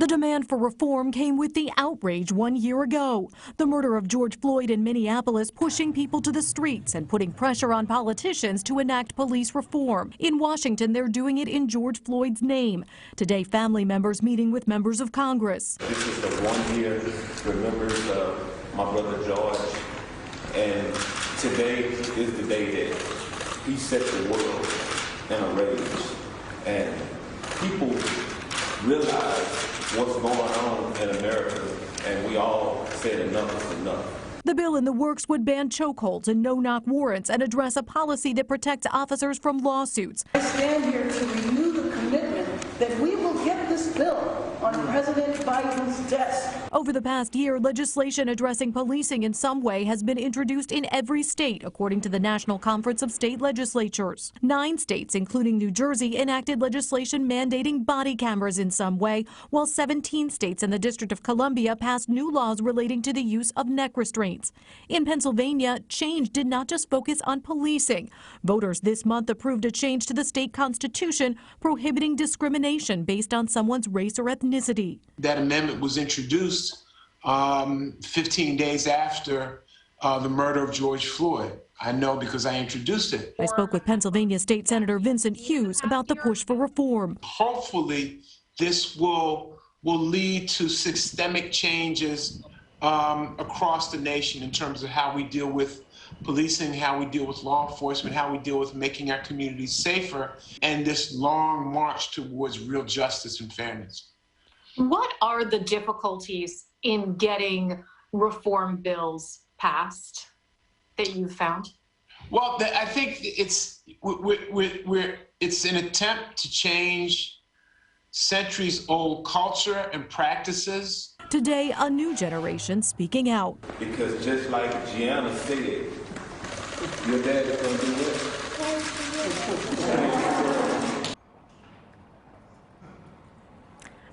The demand for reform came with the outrage 1 year ago. The murder of George Floyd in Minneapolis pushing people to the streets and putting pressure on politicians to enact police reform. In Washington, they're doing it in George Floyd's name. Today, family members meeting with members of Congress. This is the 1 year remembrance of my brother George, and today is the day that he set the world in a rage, and people realize what's going on in America, and we all said enough is enough. The bill in the works would ban chokeholds and no-knock warrants and address a policy that protects officers from lawsuits. I stand here to renew the commitment that we will get this bill on President Biden's desk. Over the past year, legislation addressing policing in some way has been introduced in every state, according to the National Conference of State Legislatures. 9 states, including New Jersey, enacted legislation mandating body cameras in some way, while 17 states and the District of Columbia passed new laws relating to the use of neck restraints. In Pennsylvania, change did not just focus on policing. Voters this month approved a change to the state constitution prohibiting discrimination based on someone's race or ethnicity. That amendment was introduced 15 days after the murder of George Floyd. I know because I introduced it. I spoke with Pennsylvania State Senator Vincent Hughes about the push for reform. Hopefully, this will lead to systemic changes across the nation in terms of how we deal with policing, how we deal with law enforcement, how we deal with making our communities safer, and this long march towards real justice and fairness. What are the difficulties in getting reform bills passed that you've found? Well, I think it's an attempt to change centuries-old culture and practices. Today, a new generation speaking out. Because just like Gianna said, your dad is going to do what?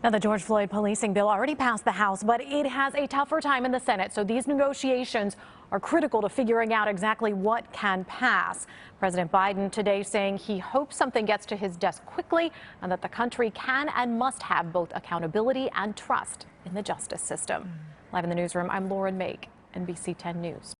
Now, the George Floyd policing bill already passed the House, but it has a tougher time in the Senate. So these negotiations are critical to figuring out exactly what can pass. President Biden today saying he hopes something gets to his desk quickly and that the country can and must have both accountability and trust in the justice system. Live in the newsroom, I'm Lauren Mayk, NBC 10 News.